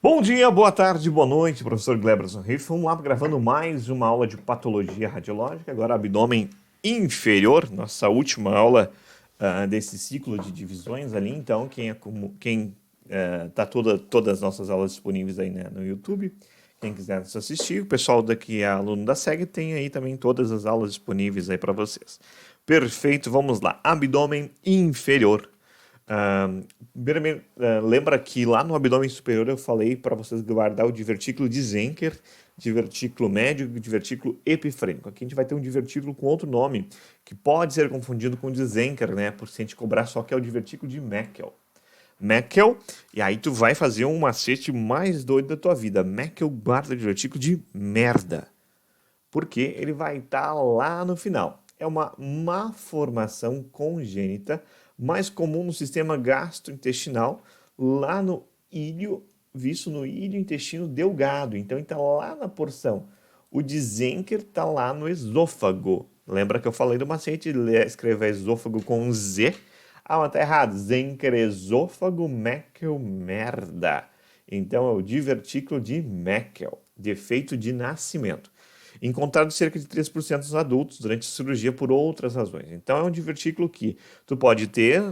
Bom dia, boa tarde, boa noite, professor Gleberson Riff. Vamos lá gravando mais uma aula de patologia radiológica, agora abdômen inferior, nossa última aula desse ciclo de divisões ali. Então, quem tá todas as nossas aulas disponíveis aí, né, no YouTube, quem quiser nos assistir, o pessoal daqui é aluno da SEG, tem aí também todas as aulas disponíveis aí para vocês. Perfeito, vamos lá. Abdômen inferior. Ah, Primeiramente, lembra que lá no abdômen superior eu falei para vocês guardar o divertículo de Zenker, divertículo médio e divertículo epifrênico. Aqui a gente vai ter um divertículo com outro nome, que pode ser confundido com o de Zenker, né? Por se a gente cobrar só que é o divertículo de Meckel. Meckel, e aí tu vai fazer um macete mais doido da tua vida. Meckel guarda o divertículo de merda, porque ele vai estar lá no final. É uma malformação congênita, mais comum no sistema gastrointestinal, lá no ilho, visto no ilho intestino delgado. Então, ele está lá na porção. O de Zenker está lá no esôfago. Lembra que eu falei do macete? Escrever esôfago com um Z. Ah, mas tá errado. Zenker, esôfago, Meckel, merda. Então, é o divertículo de Meckel, defeito de nascimento. Encontrado cerca de 3% dos adultos durante a cirurgia por outras razões. Então é um divertículo que tu pode ter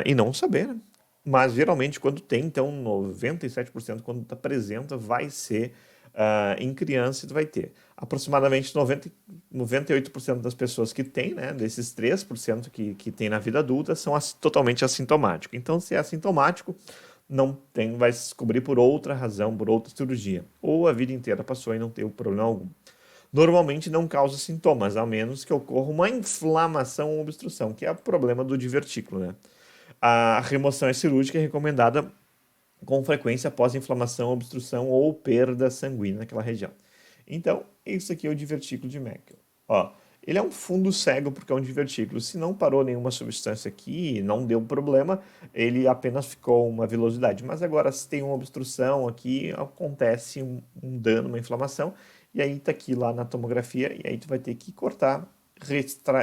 e não saber, né? Mas geralmente quando tem, então 97% quando tu apresenta vai ser em criança e tu vai ter. Aproximadamente 98% das pessoas que tem, né, desses 3% que tem na vida adulta, são totalmente assintomáticos. Então se é assintomático, não tem, vai se descobrir por outra razão, por outra cirurgia. Ou a vida inteira passou e não teve problema algum. Normalmente não causa sintomas, a menos que ocorra uma inflamação ou obstrução, que é o problema do divertículo, né? A remoção é cirúrgica é recomendada com frequência após inflamação, obstrução ou perda sanguínea naquela região. Então, isso aqui é o divertículo de Meckel. Ó, ele é um fundo cego porque é um divertículo. Se não parou nenhuma substância aqui, não deu problema, ele apenas ficou uma vilosidade. Mas agora, se tem uma obstrução aqui, acontece um dano, uma inflamação, e aí tá aqui lá na tomografia, e aí tu vai ter que cortar,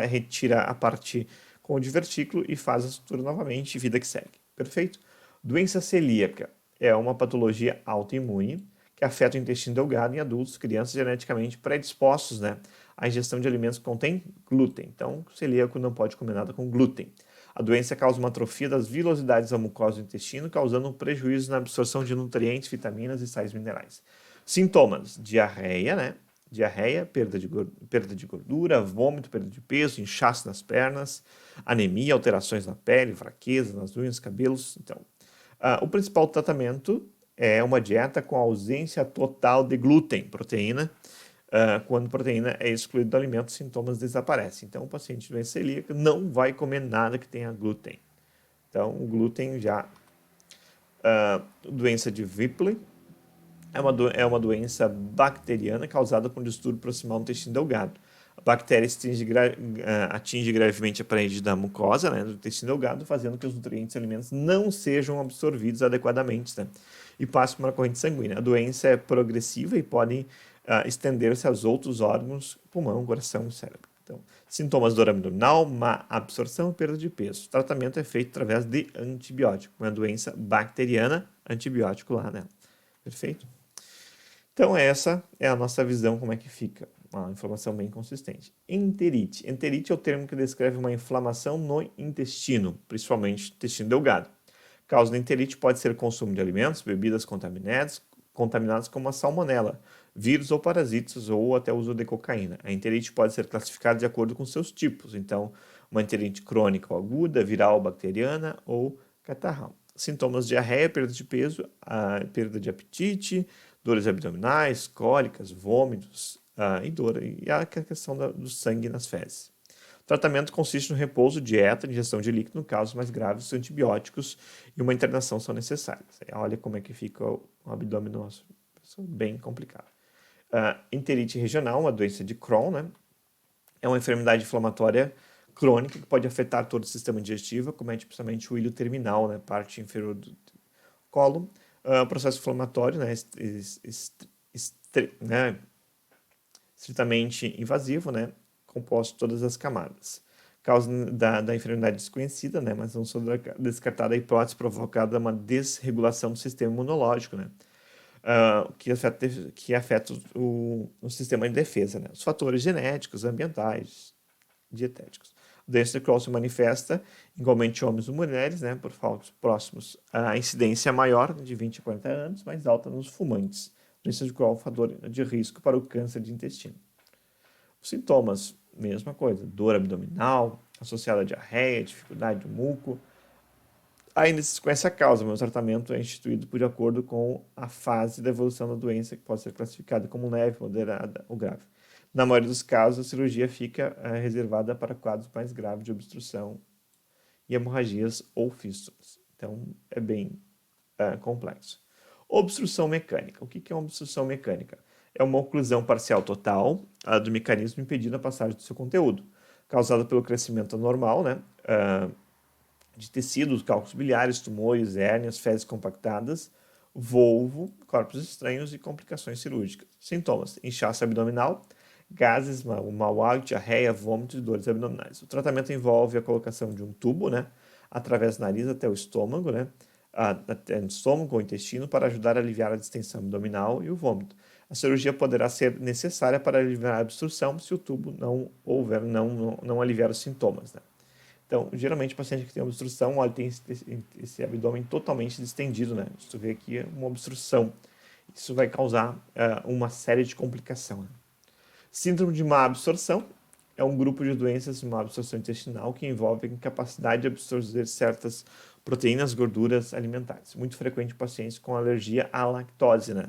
retira a parte com o divertículo e faz a sutura novamente, vida que segue. Perfeito? Doença celíaca é uma patologia autoimune que afeta o intestino delgado em adultos, crianças geneticamente predispostos, né, à ingestão de alimentos que contêm glúten. Então, o celíaco não pode comer nada com glúten. A doença causa uma atrofia das vilosidades da mucosa do intestino, causando um prejuízo na absorção de nutrientes, vitaminas e sais minerais. Sintomas: diarreia, né? Diarreia, perda de gordura, vômito, perda de peso, inchaço nas pernas, anemia, alterações na pele, fraqueza nas unhas, cabelos. Então, o principal tratamento é uma dieta com ausência total de glúten, proteína. Quando proteína é excluída do alimento, os sintomas desaparecem. Então, o paciente de doença celíaca não vai comer nada que tenha glúten. Então, o glúten já. Doença de Whipple é uma doença bacteriana causada por um distúrbio proximal no intestino delgado. A bactéria atinge gravemente a parede da mucosa, né, do intestino delgado, fazendo que os nutrientes e alimentos não sejam absorvidos adequadamente, né, e passem por uma corrente sanguínea. A doença é progressiva e pode estender-se aos outros órgãos, pulmão, coração e cérebro. Então, sintomas dor abdominal, má absorção e perda de peso. O tratamento é feito através de antibiótico, uma doença bacteriana, antibiótico lá, né? Perfeito? Então, essa é a nossa visão, como é que fica. Uma inflamação bem consistente. Enterite. Enterite é o termo que descreve uma inflamação no intestino, principalmente intestino delgado. A causa da enterite pode ser consumo de alimentos, bebidas contaminadas como a salmonela, vírus ou parasitas, ou até o uso de cocaína. A enterite pode ser classificada de acordo com seus tipos. Então, uma enterite crônica ou aguda, viral, bacteriana ou catarral. Sintomas: diarreia, perda de peso, perda de apetite, dores abdominais, cólicas, vômitos e dor, e a questão do sangue nas fezes. O tratamento consiste no repouso, dieta, ingestão de líquido, no caso mais graves, antibióticos e uma internação são necessárias. Olha como é que fica o abdômen nosso, bem complicado. Enterite regional, uma doença de Crohn, né? É uma enfermidade inflamatória crônica que pode afetar todo o sistema digestivo, comete principalmente o ilho terminal, né, parte inferior do cólon. Processo inflamatório, né, né, estritamente invasivo, né, composto de todas as camadas. Causa da enfermidade desconhecida, né, mas não sou descartada a hipótese provocada uma desregulação do sistema imunológico, né. que afeta o sistema de defesa, né? Os fatores genéticos, ambientais, dietéticos. A doença de Crohn se manifesta igualmente em homens e mulheres, né, por focos próximos. A incidência é maior, de 20 a 40 anos, mais alta nos fumantes. A doença de Crohn é um fator de risco para o câncer de intestino. Os sintomas, mesma coisa, dor abdominal, associada a diarreia, dificuldade do muco. Ainda se desconhece a causa, mas o tratamento é instituído de acordo com a fase da evolução da doença, que pode ser classificada como leve, moderada ou grave. Na maioria dos casos, a cirurgia fica reservada para quadros mais graves de obstrução e hemorragias ou fístulas. Então, é bem complexo. Obstrução mecânica. O que é uma obstrução mecânica? É uma oclusão parcial total do mecanismo impedindo a passagem do seu conteúdo, causada pelo crescimento anormal, né, de tecidos, cálculos biliares, tumores, hérnias, fezes compactadas, volvo, corpos estranhos e complicações cirúrgicas. Sintomas: inchaço abdominal, gases, mau hálito, diarreia, vômito e dores abdominais. O tratamento envolve a colocação de um tubo, né, através do nariz até o estômago, né, até o estômago ou intestino, para ajudar a aliviar a distensão abdominal e o vômito. A cirurgia poderá ser necessária para aliviar a obstrução se o tubo não aliviar os sintomas, né. Então, geralmente, o paciente que tem obstrução, olha, tem esse abdômen totalmente distendido, né? Se tu vê aqui uma obstrução, isso vai causar uma série de complicações. Né? Síndrome de má absorção é um grupo de doenças de má absorção intestinal que envolve a incapacidade de absorver certas proteínas, gorduras alimentares. Muito frequente em pacientes com alergia à lactose, né?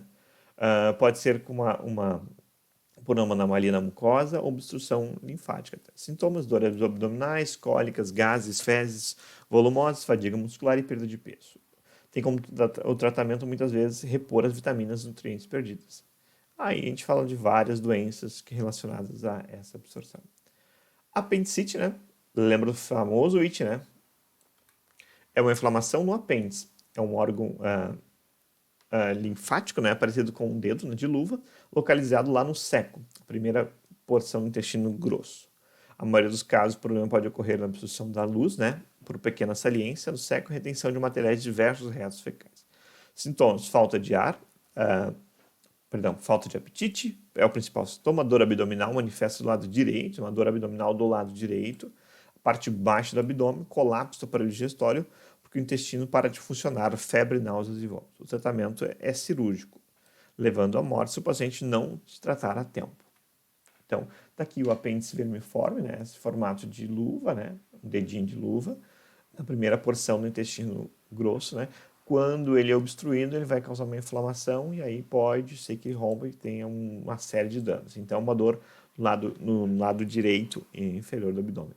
Pode ser com por uma anomalia na mucosa ou obstrução linfática. Sintomas: dores abdominais, cólicas, gases, fezes volumosas, fadiga muscular e perda de peso. Tem como o tratamento muitas vezes repor as vitaminas e nutrientes perdidas. Aí a gente fala de várias doenças relacionadas a essa absorção. Apendicite, né? Lembra do famoso it, né? É uma inflamação no apêndice. É um órgão linfático, né, parecido com um dedo, né, de luva, localizado lá no seco, a primeira porção do intestino grosso. A maioria dos casos, o problema pode ocorrer na obstrução da luz, né, por pequena saliência no seco e retenção de materiais de diversos restos fecais. Sintomas: falta de ar, falta de apetite, é o principal sintoma. Dor abdominal manifesta do lado direito, uma dor abdominal do lado direito, a parte baixa do abdômen, colapso do aparelho digestório, porque o intestino para de funcionar, febre, náuseas e vômitos. O tratamento é cirúrgico, levando à morte se o paciente não se tratar a tempo. Então, tá aqui o apêndice vermiforme, né, esse formato de luva, né, um dedinho de luva, na primeira porção do intestino grosso, né. Quando ele é obstruído, ele vai causar uma inflamação e aí pode ser que rompa e tenha uma série de danos. Então, uma dor no lado direito e inferior do abdômen.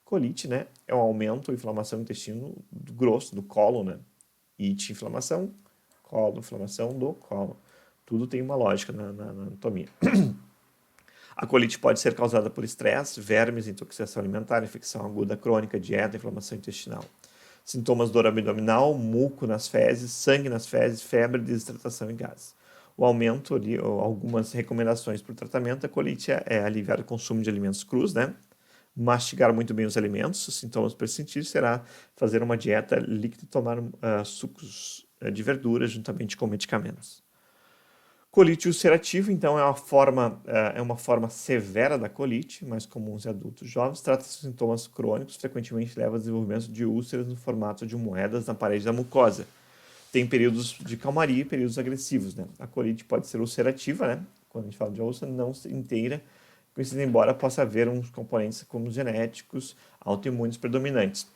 Colite, né, é um aumento, inflamação do intestino grosso, do cólon, né? It, inflamação, cólon, inflamação do cólon. Tudo tem uma lógica na anatomia. A colite pode ser causada por estresse, vermes, intoxicação alimentar, infecção aguda crônica, dieta, inflamação intestinal. Sintomas: dor abdominal, muco nas fezes, sangue nas fezes, febre, desidratação e gases. O aumento ali, algumas recomendações para o tratamento da colite é aliviar o consumo de alimentos crus, né? Mastigar muito bem os alimentos. Os sintomas persistirem será fazer uma dieta líquida e tomar sucos de verduras juntamente com medicamentos. Colite ulcerativa, então, é uma forma severa da colite, mais comum em adultos jovens. Trata-se de sintomas crônicos, frequentemente leva ao desenvolvimento de úlceras no formato de moedas na parede da mucosa. Tem períodos de calmaria e períodos agressivos, né? A colite pode ser ulcerativa, né? Quando a gente fala de úlcera, não inteira, embora possa haver uns componentes como genéticos, autoimunes predominantes.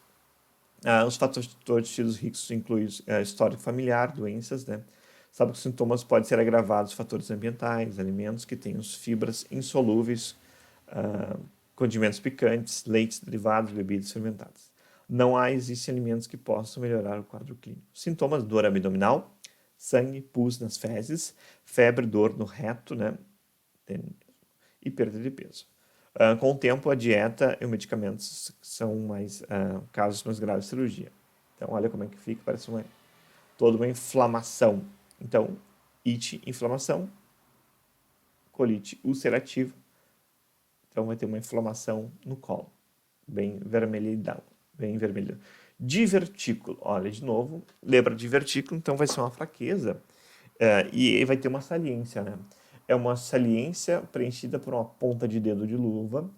Os fatores tidos ricos incluem histórico familiar, doenças, né? Sabe que os sintomas podem ser agravados por fatores ambientais, alimentos que tenham fibras insolúveis, condimentos picantes, leites derivados, bebidas fermentadas. Não existem alimentos que possam melhorar o quadro clínico. Sintomas: dor abdominal, sangue, pus nas fezes, febre, dor no reto, né? E perda de peso. Com o tempo, a dieta e os medicamentos são casos mais graves de cirurgia. Então, olha como é que fica, parece toda uma inflamação. Então, it, inflamação, colite ulcerativa. Então, vai ter uma inflamação no colo, bem vermelhidão, bem vermelho. Divertículo, olha de novo, lembra divertículo, então vai ser uma fraqueza e vai ter uma saliência, né? É uma saliência preenchida por uma ponta de dedo de luva,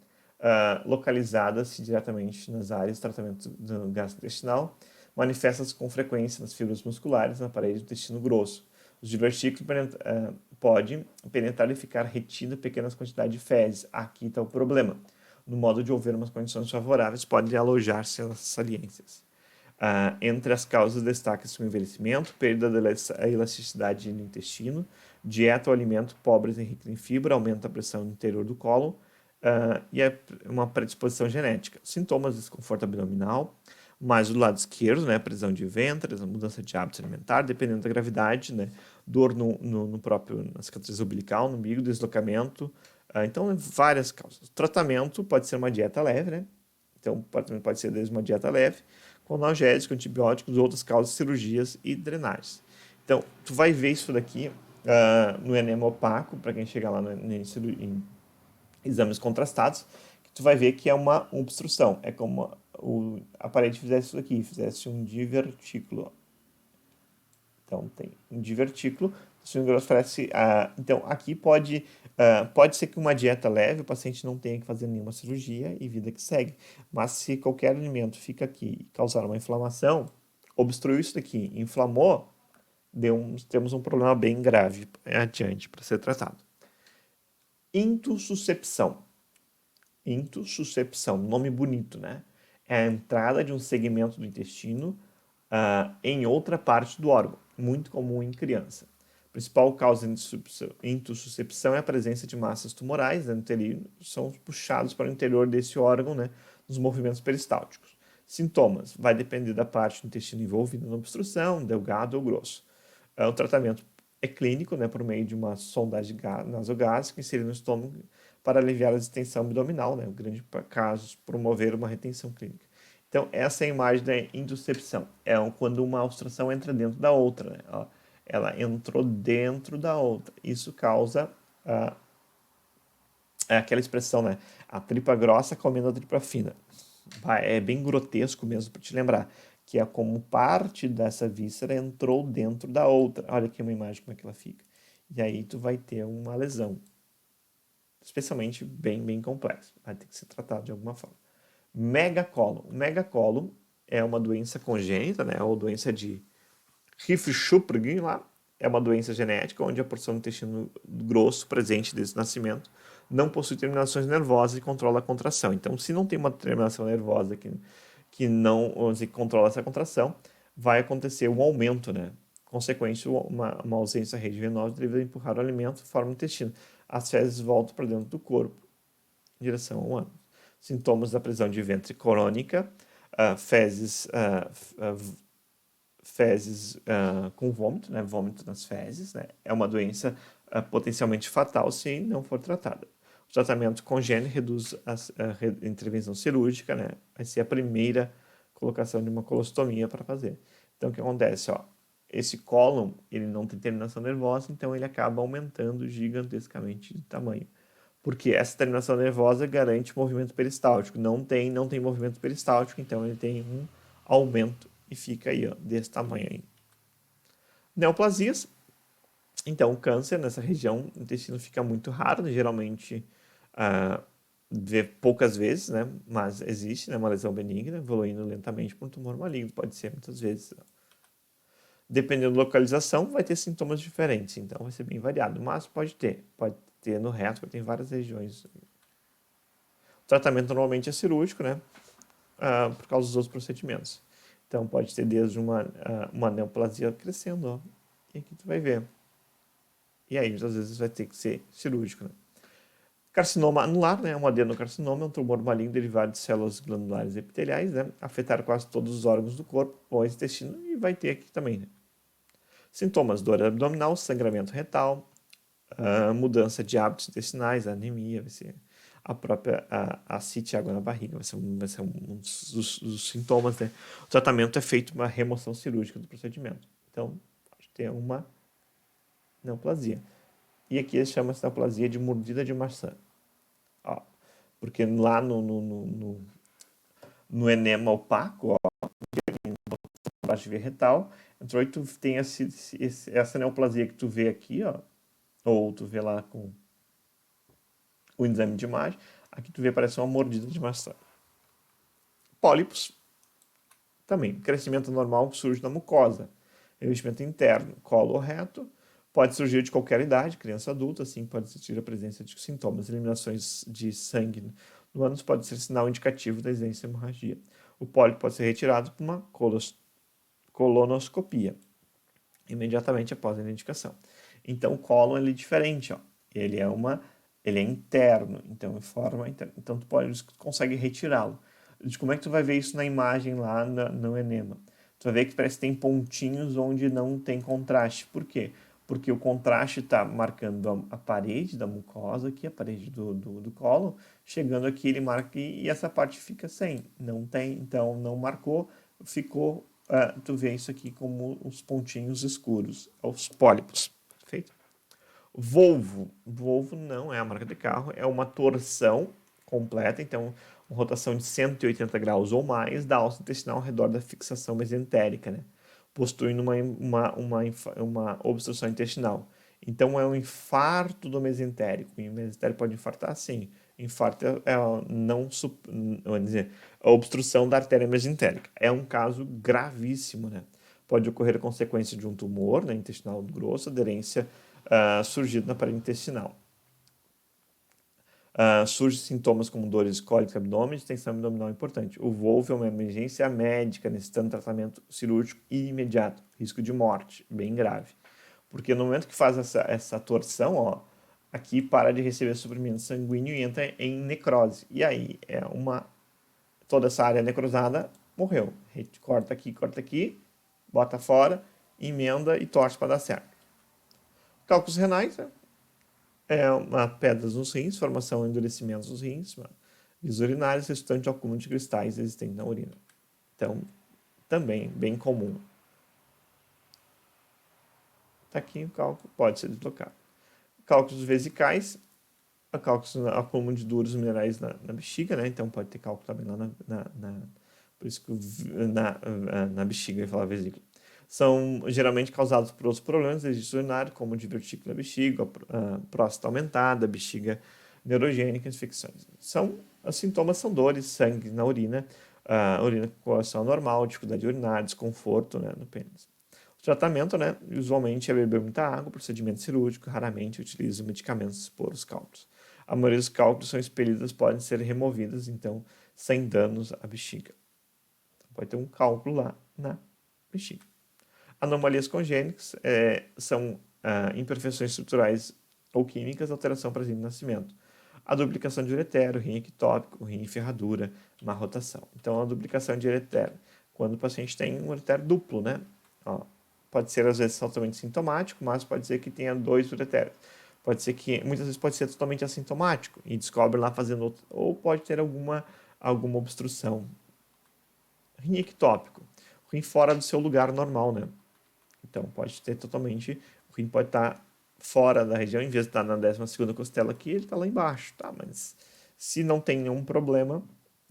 localizada-se diretamente nas áreas de tratamento do gastrointestinal, manifesta-se com frequência nas fibras musculares na parede do intestino grosso. Os divertículos podem penetrar e ficar retindo pequenas quantidades de fezes. Aqui está o problema. No modo de houver umas condições favoráveis, podem alojar-se as saliências. Entre as causas destaca-se o envelhecimento, perda da elasticidade no intestino, dieta ou alimento pobres em fibra, aumenta a pressão no interior do cólon e uma predisposição genética. Sintomas: desconforto abdominal, mais do lado esquerdo, né, prisão de ventre, mudança de hábito alimentar, dependendo da gravidade, né, dor na cicatriz umbilical, no umbigo, deslocamento. Então, várias causas. O tratamento pode ser uma dieta leve, né? Então, pode ser desde uma dieta leve, com analgésicos, antibióticos, outras causas, cirurgias e drenagens. Então, tu vai ver isso daqui no enema opaco, para quem chegar lá em exames contrastados, que tu vai ver que é uma obstrução. É como a parede fizesse isso aqui, fizesse um divertículo. Então, tem um divertículo. Então, aqui pode ser que uma dieta leve, o paciente não tenha que fazer nenhuma cirurgia e vida que segue. Mas se qualquer alimento fica aqui e causar uma inflamação, obstruiu isso daqui, inflamou, temos um problema bem grave adiante para ser tratado. Intussuscepção. Intussuscepção, nome bonito, né? É a entrada de um segmento do intestino em outra parte do órgão, muito comum em criança. A principal causa de intussuscepção é a presença de massas tumorais, né, são puxados para o interior desse órgão, né, nos movimentos peristálticos. Sintomas: vai depender da parte do intestino envolvida na obstrução, delgado ou grosso. O tratamento é clínico, né, por meio de uma sondagem nasogástrica inserida no estômago para aliviar a distensão abdominal, né, o grande caso, promover uma retenção clínica. Então, essa é a imagem da intussuscepção. Quando uma obstrução entra dentro da outra, né? Ela entrou dentro da outra. Isso causa aquela expressão, né? A tripa grossa comendo a tripa fina. É bem grotesco mesmo para te lembrar, que é como parte dessa víscera entrou dentro da outra. Olha aqui uma imagem como é que ela fica. E aí tu vai ter uma lesão, especialmente bem, bem complexo. Vai ter que ser tratado de alguma forma. Megacólon. Megacólon é uma doença congênita, né, ou doença de Hifshupring lá. É uma doença genética onde a porção do intestino grosso presente desde o nascimento não possui terminações nervosas e controla a contração. Então, se não tem uma terminação nervosa que não que controla essa contração, vai acontecer um aumento, né? Consequente, uma ausência da rede venosa devido a empurrar o alimento forma o intestino. As fezes voltam para dentro do corpo em direção ao ânus. Sintomas da prisão de ventre crônica, fezes com vômito, né? Vômito nas fezes, né? É uma doença potencialmente fatal se não for tratada. O tratamento congênito reduz a intervenção cirúrgica, né? Vai ser a primeira colocação de uma colostomia para fazer. Então, o que acontece? Esse cólon, ele não tem terminação nervosa, então ele acaba aumentando gigantescamente de tamanho. Porque essa terminação nervosa garante movimento peristáltico. Não tem movimento peristáltico, então ele tem um aumento e fica aí, desse tamanho aí. Neoplasias. Então, o câncer nessa região do intestino fica muito raro, né? Geralmente vê poucas vezes, né? Mas existe, né, uma lesão benigna, evoluindo lentamente para um tumor maligno. Pode ser muitas vezes. Dependendo da localização, vai ter sintomas diferentes, então vai ser bem variado, mas pode ter no reto, pode ter em várias regiões. O tratamento normalmente é cirúrgico, né? Por causa dos outros procedimentos. Então pode ter desde uma neoplasia crescendo, ó, e aqui tu vai ver. E aí, muitas vezes vai ter que ser cirúrgico, né? Carcinoma anular, né? Um adenocarcinoma é um tumor maligno derivado de células glandulares epiteliais, né? Afetar quase todos os órgãos do corpo, ou intestino, e vai ter aqui também, né? Sintomas: dor abdominal, sangramento retal, mudança de hábitos intestinais, anemia, vai ser a própria ascite, água na barriga, vai ser um dos sintomas, né? O tratamento é feito uma remoção cirúrgica do procedimento. Então, pode ter uma neoplasia. E aqui chama-se neoplasia de mordida de maçã. Ó, porque lá no enema opaco, ó, parte de via retal, entrou e tu tem essa neoplasia que tu vê aqui, ó, ou tu vê lá com o exame de imagem, aqui tu vê parece uma mordida de maçã. Pólipos, também, crescimento normal surge na mucosa, revestimento interno, colo reto, pode surgir de qualquer idade, criança adulta, assim pode existir a presença de sintomas, eliminações de sangue no ânus pode ser sinal indicativo da existência de hemorragia. O pólipo pode ser retirado por uma colonoscopia, imediatamente após a identificação. Então o cólon ele é diferente, ó. Ele é interno, então em forma interna. Então tu consegue retirá-lo. Como é que tu vai ver isso na imagem lá no enema? Tu vai ver que parece que tem pontinhos onde não tem contraste. Por quê? Porque o contraste está marcando a parede da mucosa, aqui a parede do cólon, chegando aqui ele marca e essa parte fica sem. Não tem, então não marcou, ficou, tu vê isso aqui como os pontinhos escuros, os pólipos. Perfeito? Volvo não é a marca de carro, é uma torção completa, então uma rotação de 180 graus ou mais da alça intestinal ao redor da fixação mesentérica, né? Possuindo uma obstrução intestinal. Então é um infarto do mesentérico. E o mesentérico pode infartar, sim. Infarto vamos dizer, a obstrução da artéria mesentérica. É um caso gravíssimo, né? Pode ocorrer a consequência de um tumor, né, intestinal grosso, aderência surgido na parede intestinal. Surgem sintomas como dores cólicas, abdômen, tensão abdominal importante. O volvo é uma emergência médica, necessitando tratamento cirúrgico imediato, risco de morte, bem grave. Porque no momento que faz essa torção, ó, aqui para de receber suprimento sanguíneo e entra em necrose. E aí toda essa área necrosada morreu. Corta aqui, bota fora, emenda e torce para dar certo. Cálculos renais, né? É uma pedra nos rins, formação e endurecimento dos rins, vias urinárias resultante de acúmulo de cristais existentes na urina. Então, também bem comum. Tá aqui o cálculo, pode ser deslocado. Cálculos vesicais, acúmulo de duros minerais na bexiga, né? Então pode ter cálculo também lá por isso que na bexiga, eu ia falar vesícula. São geralmente causados por outros problemas registro urinário, como divertículo da bexiga, próstata aumentada, bexiga neurogênica, infecções. Os sintomas são dores, sangue na urina, urina com coloração normal, dificuldade urinária, desconforto, né, no pênis. O tratamento, né, usualmente é beber muita água, procedimento cirúrgico, raramente utiliza medicamentos por os cálculos. A maioria dos cálculos são expelidos, podem ser removidos, então, sem danos à bexiga. Então, pode ter um cálculo lá na bexiga. Anomalias congênitas são imperfeições estruturais ou químicas, alteração presente no nascimento. A duplicação de uretério, rim ectópico, rim em ferradura, má rotação. Então, a duplicação de uretério, quando o paciente tem um uretério duplo, né? Ó, pode ser, às vezes, totalmente sintomático, mas pode ser que tenha 2 uretérios. Pode ser que, muitas vezes, pode ser totalmente assintomático e descobre lá fazendo outro, ou pode ter alguma obstrução. Rim ectópico, rim fora do seu lugar normal, né? Então, pode ter totalmente, o rim pode estar fora da região, em vez de estar na 12ª costela aqui, ele está lá embaixo, tá? Mas se não tem nenhum problema,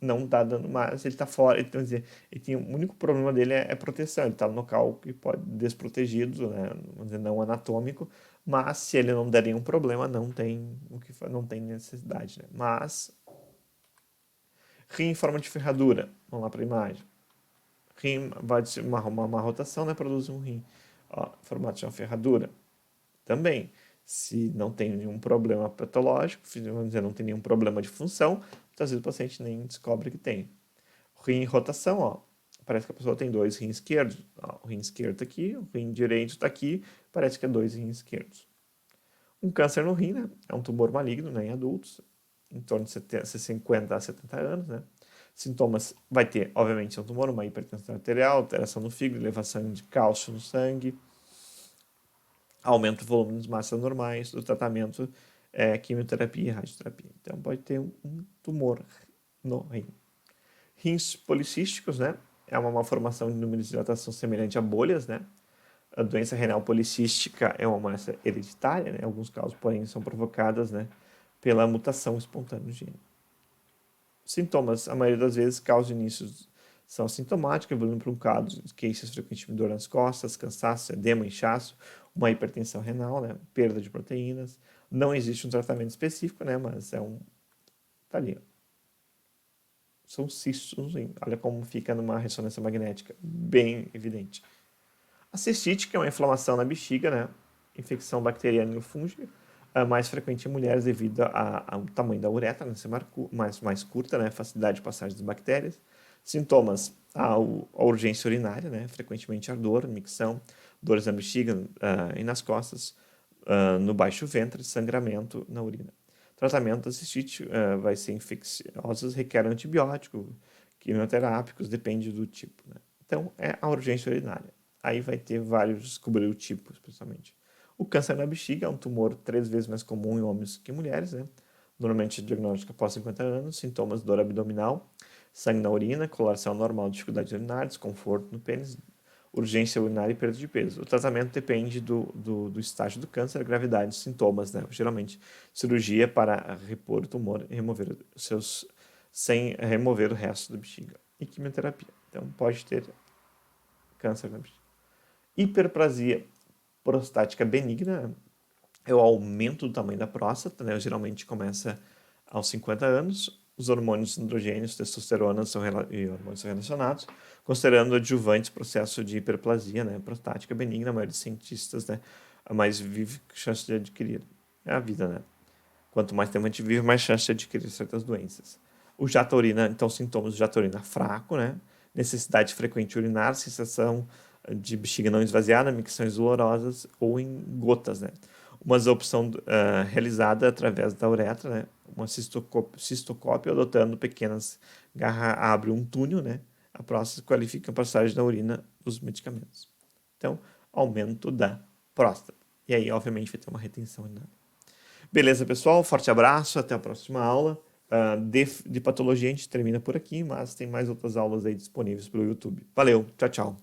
não está dando mais, ele está fora, então, quer dizer, o único problema dele é proteção, ele está no local que pode desprotegido, né? Vamos dizer, não anatômico, mas se ele não der nenhum problema, não tem não tem necessidade, né? Mas rim em forma de ferradura, vamos lá para a imagem. Rim vai ser uma rotação, né? Produz um rim. Ó, formato de uma ferradura. Também, se não tem nenhum problema patológico, vamos dizer, não tem nenhum problema de função, muitas vezes o paciente nem descobre que tem. Rim em rotação, ó. Parece que a pessoa tem 2 rins esquerdos. Ó, o rim esquerdo está aqui, o rim direito está aqui, parece que é 2 rins esquerdos. Um câncer no rim, né? É um tumor maligno, né, em adultos, em torno de 50 a 70 anos, né? Sintomas vai ter, obviamente, um tumor, uma hipertensão arterial, alteração no fígado, elevação de cálcio no sangue, aumento do volume das massas normais, o tratamento quimioterapia e radioterapia. Então, pode ter um tumor no rim. Rins policísticos, né? É uma malformação de número de dilatação semelhante a bolhas, né? A doença renal policística é uma doença hereditária, né? Em alguns casos, porém, são provocadas, né, pela mutação espontânea do gene. Sintomas, a maioria das vezes, causam inícios são assintomáticas, evoluindo para um quadro de queixas frequentemente dor nas costas, cansaço, edema, inchaço, uma hipertensão renal, né? Perda de proteínas. Não existe um tratamento específico, né? Mas tá ali, ó. São cistos, olha como fica numa ressonância magnética, bem evidente. A cistite, que é uma inflamação na bexiga, né? Infecção bacteriana e fúngica, mais frequente em mulheres devido ao tamanho da uretra, né? Ser mais curta, né? Facilidade de passagem das bactérias. Sintomas, a urgência urinária, né? Frequentemente ardor, micção, dores na bexiga e nas costas, no baixo ventre, sangramento na urina. Tratamento da cistite vai ser infecciosos, requer antibiótico, quimioterápicos, depende do tipo, né? Então, é a urgência urinária. Aí vai ter vários, descobrir o tipo, especialmente. O câncer na bexiga é um tumor 3 vezes mais comum em homens que em mulheres, né? Normalmente diagnóstico após 50 anos, sintomas dor abdominal, sangue na urina, coloração normal, dificuldade urinária, desconforto no pênis, urgência urinária e perda de peso. O tratamento depende do estágio do câncer, gravidade dos sintomas, né? Geralmente, cirurgia para repor o tumor e remover sem remover o resto da bexiga. E quimioterapia. Então, pode ter câncer na bexiga. Hiperplasia prostática benigna é o aumento do tamanho da próstata, né? Geralmente começa aos 50 anos. Os hormônios androgênios, testosterona e hormônios são relacionados, considerando adjuvantes processo de hiperplasia, né? Prostática benigna, a maioria dos cientistas, né? A mais vive chance de adquirir. É a vida, né? Quanto mais tempo a gente vive, mais chance de adquirir certas doenças. O jato urina, então, sintomas do jato urina fraco, né? Necessidade frequente de urinar, sensação de bexiga não esvaziada, micções dolorosas ou em gotas, né? Uma absorção realizada através da uretra, né? Uma cistocópia adotando pequenas garras, abre um túnel, né? A próstata qualifica a passagem da urina dos medicamentos. Então, aumento da próstata. E aí, obviamente, vai ter uma retenção urinária. Beleza, pessoal? Forte abraço, até a próxima aula. De patologia a gente termina por aqui, mas tem mais outras aulas aí disponíveis pelo YouTube. Valeu, tchau, tchau.